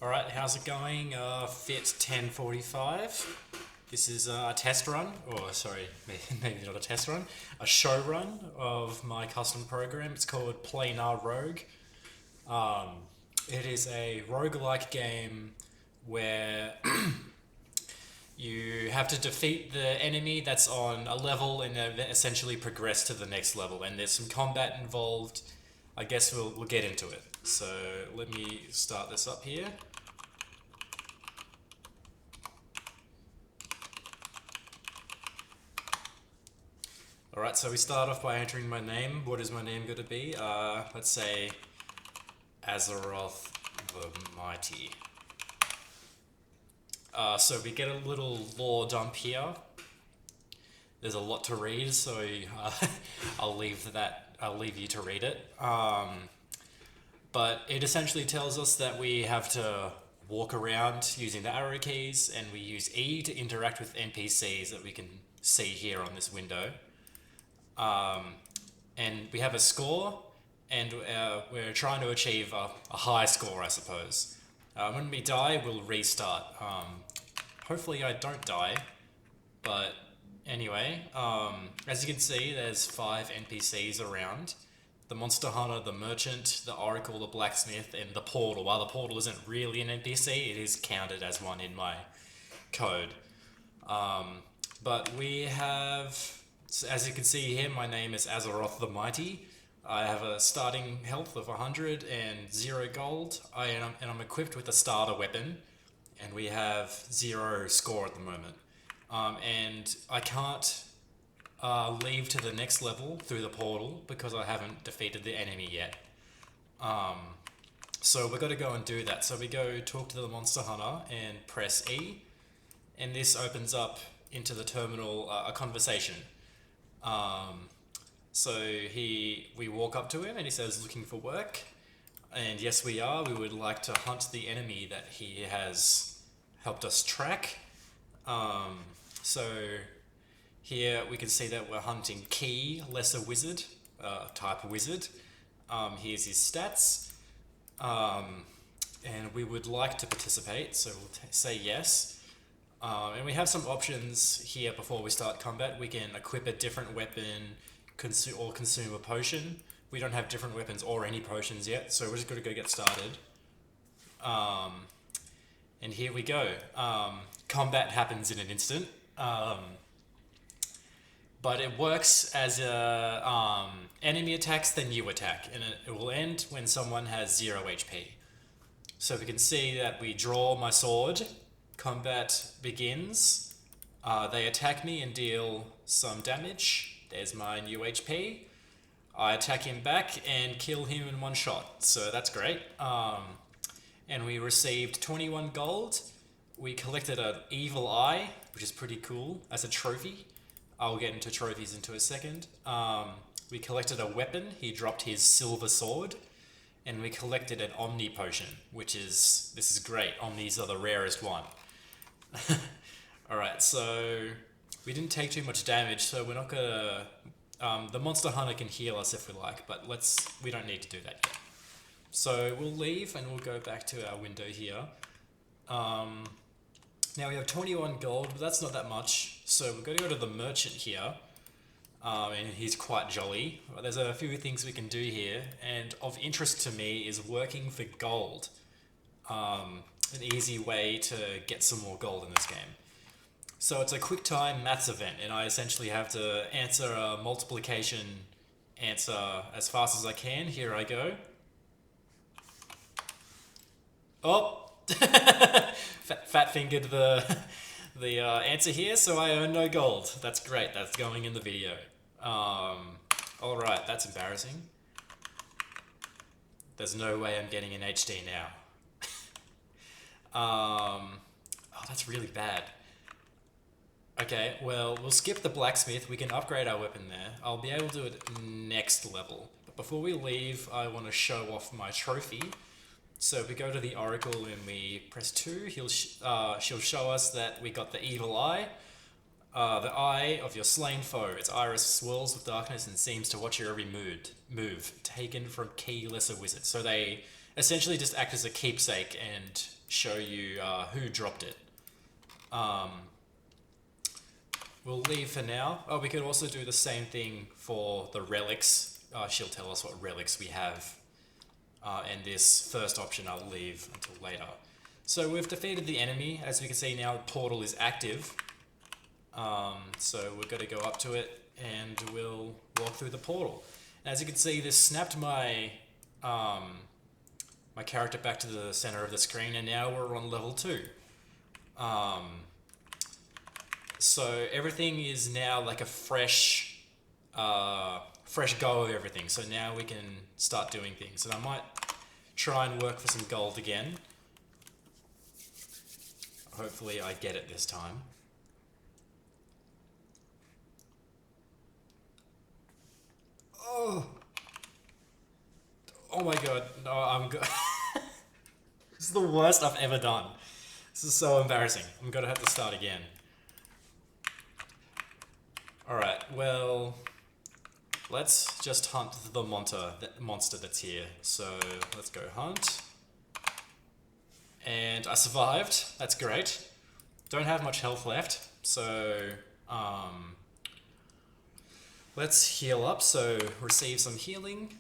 Alright, how's it going? FIT1045. This is a test run, or sorry, maybe not a test run, a show run of my custom program. It's called PlanarRogue. It is a roguelike game where you have to defeat the enemy that's on a level and then essentially progress to the next level. And there's some combat involved. I guess we'll get into it. So let me start this up here. Alright, so we start off by entering my name. What is my name going to be? Let's say Azeroth the Mighty. So we get a little lore dump here. There's a lot to read, so I'll leave you to read it. But it essentially tells us that we have to walk around using the arrow keys, and we use E to interact with NPCs that we can see here on this window. And we have a score, and we're trying to achieve a high score, I suppose. When we die, we'll restart. Hopefully I don't die, but anyway, as you can see, there's 5 NPCs around. The Monster Hunter, the Merchant, the Oracle, the Blacksmith, and the Portal. While the Portal isn't really an NPC, it is counted as one in my code. But we have, as you can see here, my name is Azeroth the Mighty. I have a starting health of 100 and 0 gold, and I'm equipped with a starter weapon, and we have 0 score at the moment. And I can't leave to the next level through the portal because I haven't defeated the enemy yet. So we've got to go and do that. So we go talk to the Monster Hunter and press E, and this opens up into the terminal a conversation. So we walk up to him and he says, looking for work. And yes, we are. We would like to hunt the enemy that he has helped us track. So here we can see that we're hunting Key, Lesser Wizard, type wizard. Here's his stats. And we would like to participate, so we'll say yes. And we have some options here before we start combat. We can equip a different weapon, or consume a potion. We don't have different weapons or any potions yet, so we're just going to go get started. And here we go. Combat happens in an instant. But it works as enemy attacks, then you attack, and it will end when someone has 0 HP. So we can see that we draw my sword, combat begins, they attack me and deal some damage. There's my new HP. I attack him back and kill him in one shot, so that's great. And we received 21 gold. We collected an evil eye, which is pretty cool, as a trophy. I'll get into trophies into a second. We collected a weapon. He dropped his silver sword. And we collected an Omni potion, this is great. Omnis are the rarest one. Alright, so we didn't take too much damage, so we're not gonna... the Monster Hunter can heal us if we like, but we don't need to do that yet. So we'll leave and we'll go back to our window here. Now we have 21 gold, but that's not that much. So we're going to go to the Merchant here. And he's quite jolly. There's a few things we can do here, and of interest to me is working for gold. An easy way to get some more gold in this game. So it's a quick time maths event, and I essentially have to answer a multiplication answer as fast as I can. Here I go. Oh! Fat fingered the answer here, so I earn no gold. That's great, that's going in the video. Alright, that's embarrassing. There's no way I'm getting an HD now. Oh, that's really bad. Okay, well, we'll skip the blacksmith. We can upgrade our weapon there. I'll be able to do it next level. But before we leave, I want to show off my trophy. So if we go to the Oracle and we press 2, she'll show us that we got the evil eye. The eye of your slain foe. Its iris swirls with darkness and seems to watch your every move. Taken from Key, Lesser Wizard. So they essentially just act as a keepsake and show you who dropped it. We'll leave for now. Oh, we could also do the same thing for the relics. She'll tell us what relics we have. And this first option I'll leave until later. So we've defeated the enemy. As we can see now, the portal is active. So we're going to go up to it and we'll walk through the portal. As you can see, this snapped my my character back to the center of the screen, and now we're on level 2. So everything is now like a fresh go of everything. So now we can start doing things. And I might try and work for some gold again. Hopefully I get it this time. Oh my god, no, I'm good. This is the worst I've ever done. This is so embarrassing. I'm gonna have to start again. Alright, well, let's just hunt the monster that's here. So let's go hunt. And I survived. That's great. Don't have much health left, so let's heal up. So receive some healing.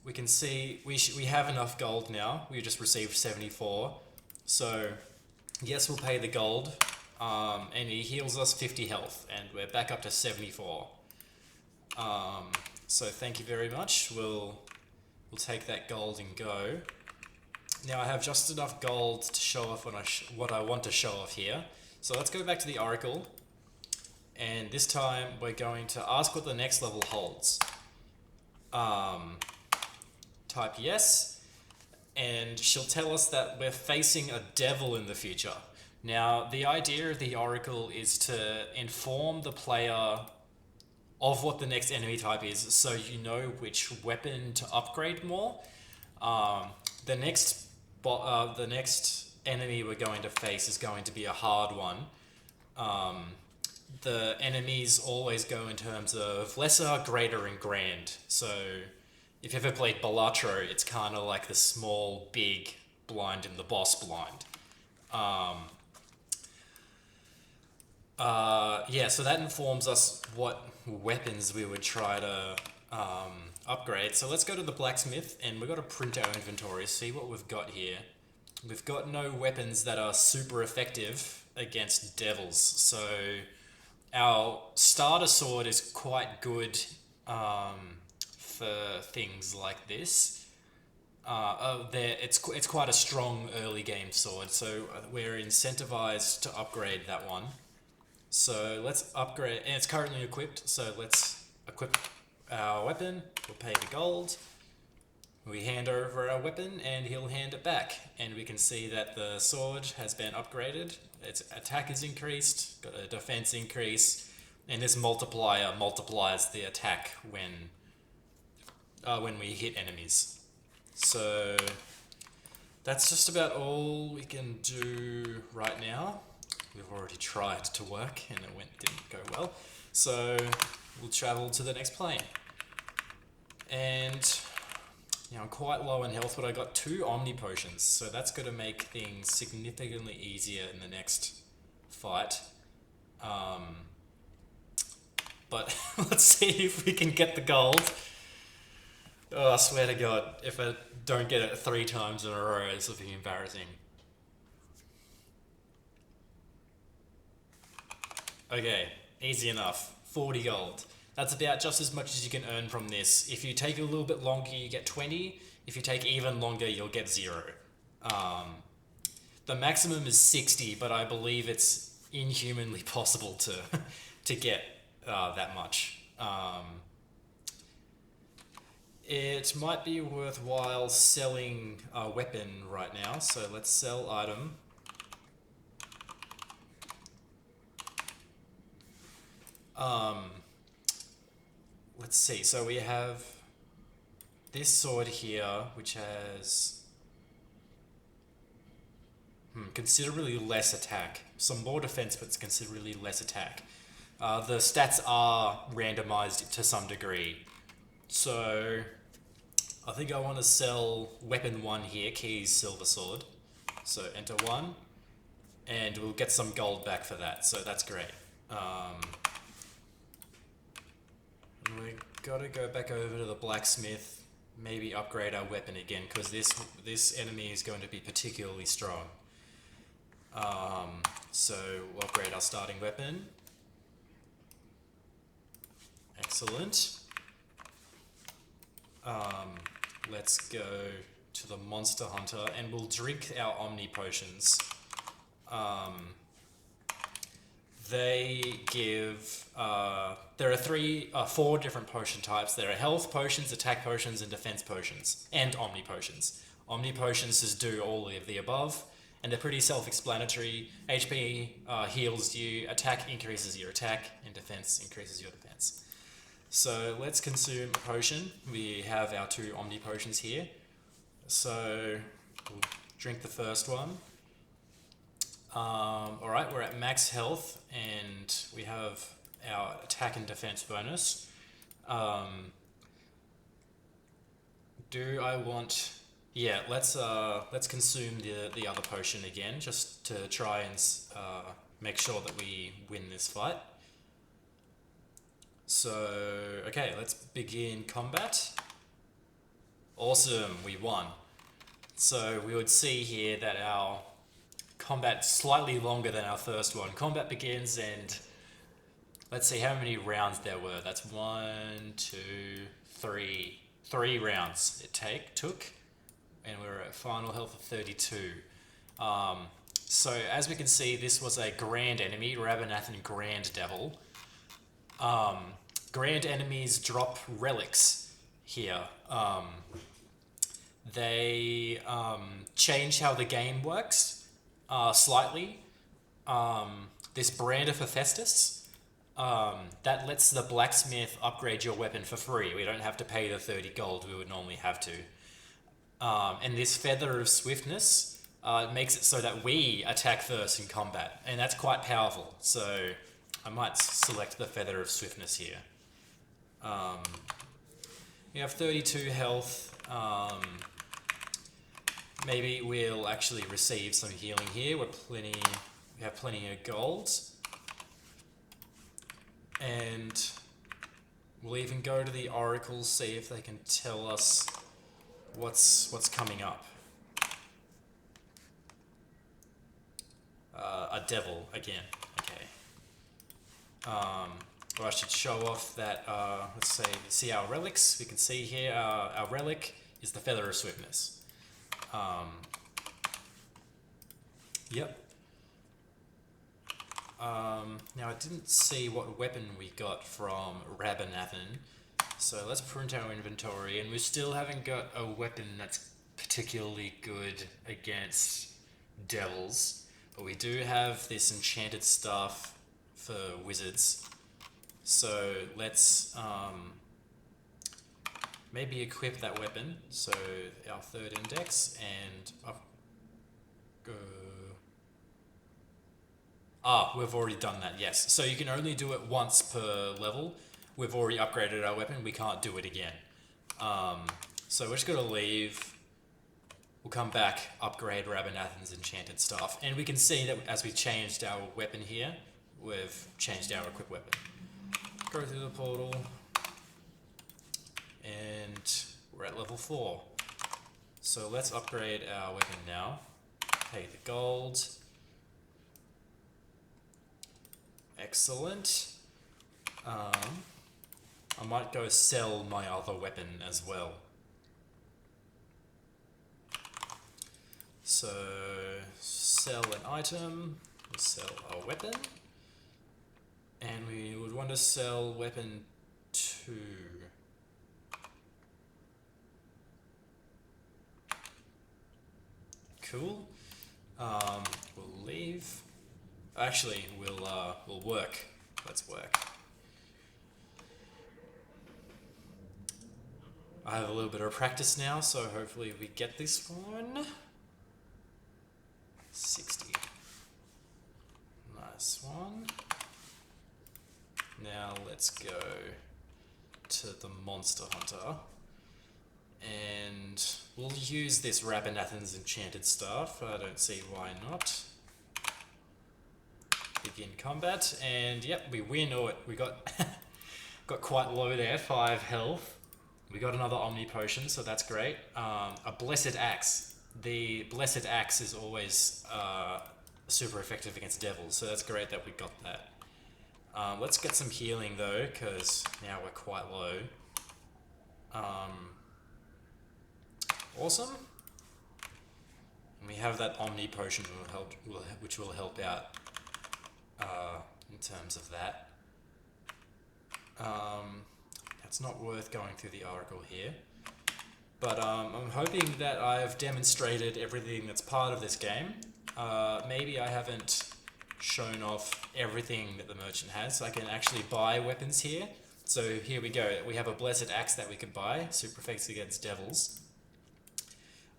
We can see we have enough gold now. We just received 74. So yes, we'll pay the gold. And he heals us 50 health, and we're back up to 74. So thank you very much. We'll take that gold and go. Now I have just enough gold to show off what I want to show off here. So let's go back to the Oracle, and this time we're going to ask what the next level holds. Type yes, and she'll tell us that we're facing a devil in the future. Now, the idea of the Oracle is to inform the player of what the next enemy type is, so you know which weapon to upgrade more. The next enemy we're going to face is going to be a hard one. The enemies always go in terms of lesser, greater, and grand. So, if you've ever played Balatro, it's kind of like the small, big, blind, and the boss blind. Yeah, so that informs us what weapons we would try to upgrade. So let's go to the blacksmith, and we've got to print our inventory, see what we've got here. We've got no weapons that are super effective against devils, so our starter sword is quite good for things like this. It's quite a strong early game sword, so we're incentivized to upgrade that one. So let's upgrade, and it's currently equipped, so let's equip our weapon. We'll pay the gold. We hand over our weapon and he'll hand it back, and we can see that the sword has been upgraded. Its attack is increased, got a defense increase, and this multiplier multiplies the attack when we hit enemies. So that's just about all we can do right now. We've already tried to work and it didn't go well. So we'll travel to the next plane. And I'm quite low in health, but I got 2 Omni Potions, so that's going to make things significantly easier in the next fight. But let's see if we can get the gold. Oh, I swear to God, if I don't get it 3 times in a row, this will be embarrassing. Okay, easy enough. 40 gold. That's about just as much as you can earn from this. If you take a little bit longer, you get 20. If you take even longer, you'll get 0. The maximum is 60, but I believe it's inhumanly possible to get that much. It might be worthwhile selling a weapon right now, so let's sell item. Let's see, so we have this sword here, which has considerably less attack. Some more defense, but it's considerably less attack. The stats are randomized to some degree. So I think I want to sell weapon 1 here, Key's Silver Sword. So enter 1, and we'll get some gold back for that, so that's great. We gotta go back over to the blacksmith, maybe upgrade our weapon again, because this enemy is going to be particularly strong. So we'll upgrade our starting weapon. Excellent. Let's go to the monster hunter, and we'll drink our Omni potions. They give, there are 4 different potion types. There are health potions, attack potions, and defense potions, and Omni potions. Omni potions just do all of the above, and they're pretty self-explanatory. HP heals you, attack increases your attack, and defense increases your defense. So let's consume a potion. We have our 2 Omni potions here. So we'll drink the first one. Alright, we're at max health, and we have our attack and defense bonus. Do I want... Yeah, let's consume the other potion again, just to try and make sure that we win this fight. So, okay, let's begin combat. Awesome, we won. So we would see here that our combat slightly longer than our first one. Combat begins, and let's see how many rounds there were. That's 1, 2, 3. 3 rounds it took, and we're at final health of 32. So as we can see, this was a grand enemy, Rabanathan Grand Devil. Grand enemies drop relics here. They change how the game works slightly. This brand of Hephaestus, that lets the blacksmith upgrade your weapon for free. We don't have to pay the 30 gold we would normally have to. And this Feather of Swiftness makes it so that we attack first in combat, and that's quite powerful. So I might select the Feather of Swiftness here. We have 32 health. Maybe we'll actually receive some healing here. We have plenty of gold. And we'll even go to the oracles, see if they can tell us what's coming up. A devil again. Okay. Well, I should show off that. Let's see our relics. We can see here our relic is the Feather of Swiftness. Yep. Now I didn't see what weapon we got from Rabanathan, so let's print our inventory, and we still haven't got a weapon that's particularly good against devils, but we do have this enchanted staff for wizards, so let's maybe equip that weapon. So our 3rd index, and go. We've already done that, yes. So you can only do it once per level. We've already upgraded our weapon, we can't do it again. So we're just gonna leave. We'll come back, upgrade Rabanathan's enchanted staff, and we can see that as we changed our weapon here, we've changed our equipped weapon. Go through the portal, and we're at level 4. So let's upgrade our weapon now. Pay the gold. Excellent. I might go sell my other weapon as well. So sell an item, we'll sell a weapon, and we would want to sell weapon 2. Cool. We'll leave. Actually, we'll work. Let's work. I have a little bit of practice now, so hopefully we get this one. 60. Nice one. Now let's go to the monster hunter. And we'll use this Rabinathan's Enchanted Staff. I don't see why not. Begin combat, and yep, we win. Or we got got quite low there, 5 health. We got another Omni Potion, so that's great. A Blessed Axe. The Blessed Axe is always super effective against devils, so that's great that we got that. Let's get some healing though, because now we're quite low. Awesome. And we have that Omni Potion which will help out in terms of that. It's not worth going through the Oracle here. But I'm hoping that I've demonstrated everything that's part of this game. Maybe I haven't shown off everything that the merchant has. So I can actually buy weapons here. So here we go. We have a Blessed Axe that we could buy. Super effects against devils.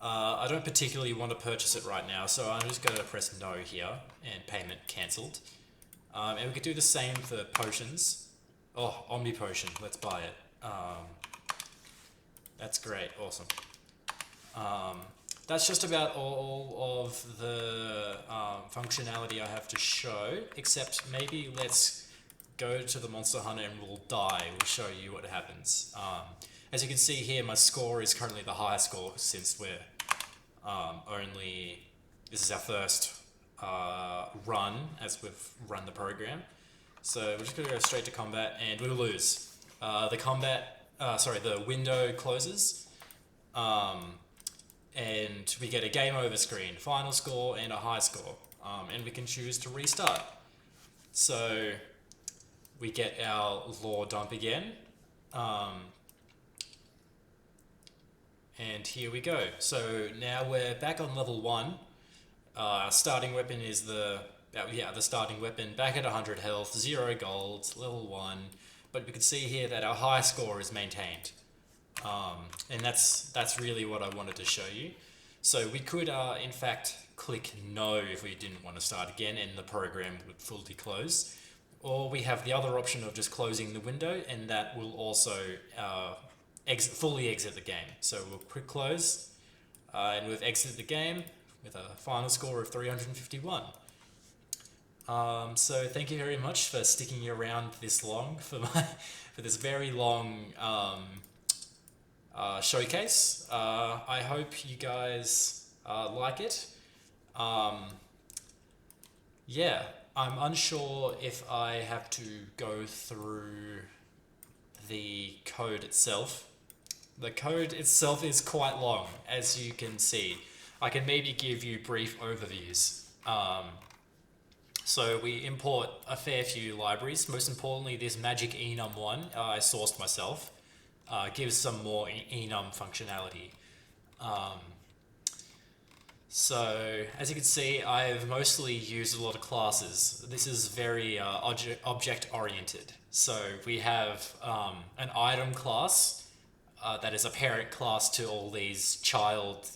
I don't particularly want to purchase it right now, so I'm just going to press no here and payment cancelled. And we could do the same for potions. Oh, Omni Potion. Let's buy it. That's great. Awesome. That's just about all of the functionality I have to show, except maybe let's go to the Monster Hunter and we'll die. We'll show you what happens. As you can see here, my score is currently the highest score since we're this is our first run as we've run the program. So we're just going to go straight to combat and we'll lose. The window closes and we get a game over screen, final score and a high score, and we can choose to restart. So we get our lore dump again, and here we go. So now we're back on level 1. Our starting weapon is the starting weapon, back at 100 health, 0 gold, level 1. But we can see here that our high score is maintained. And that's really what I wanted to show you. So we could, in fact, click no if we didn't want to start again and the program would fully close. Or we have the other option of just closing the window, and that will also fully exit the game. So we'll quick close, and we've exited the game with a final score of 351. So thank you very much for sticking around this long for this very long showcase. I hope you guys like it. Yeah, I'm unsure if I have to go through the code itself. The code itself is quite long, as you can see. I can maybe give you brief overviews. So we import a fair few libraries. Most importantly, this Magic Enum one I sourced myself. Gives some more enum functionality. So as you can see, I've mostly used a lot of classes. This is very object oriented. So we have an item class that is a parent class to all these child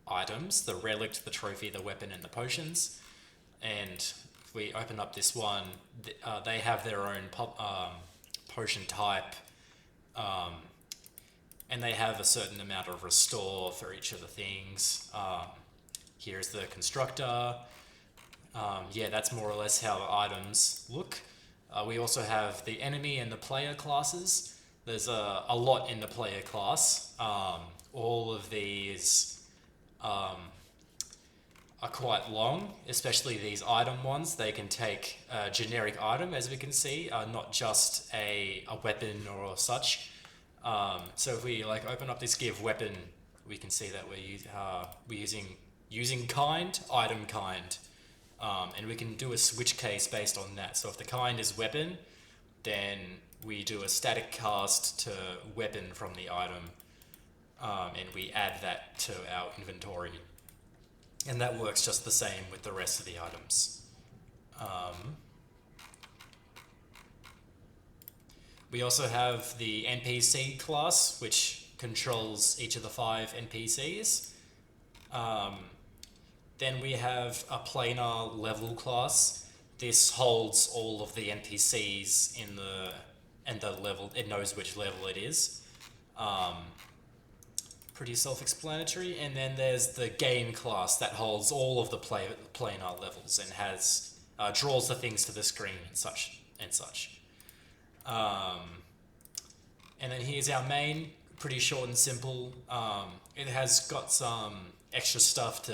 items: the relic, the trophy, the weapon, and the potions. And if we open up this one, they have their own potion type, and they have a certain amount of restore for each of the things. Here's the constructor. Yeah, that's more or less how the items look. We also have the enemy and the player classes. There's a lot in the player class. All of these are quite long, especially these item ones. They can take a generic item, as we can see, not just a weapon or such. So if we open up this give weapon, we can see that we're using kind, item kind, and we can do a switch case based on that. So if the kind is weapon, then we do a static cast to weapon from the item, and we add that to our inventory. And that works just the same with the rest of the items. We also have the NPC class, which controls each of the 5 NPCs. Then we have a planar level class. This holds all of the NPCs and the level. It knows which level it is. pretty self-explanatory. And then there's the game class that holds all of the planar levels and has draws the things to the screen and such and such. And then here's our main, pretty short and simple. It has got some extra stuff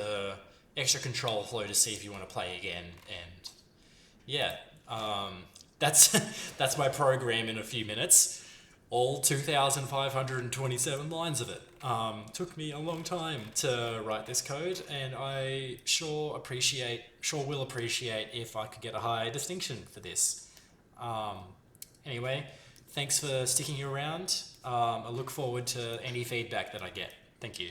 extra control flow to see if you want to play again. And yeah, that's that's my program in a few minutes. All 2,527 lines of it. Took me a long time to write this code, and I sure will appreciate if I could get a high distinction for this. Anyway, thanks for sticking around. I look forward to any feedback that I get. Thank you.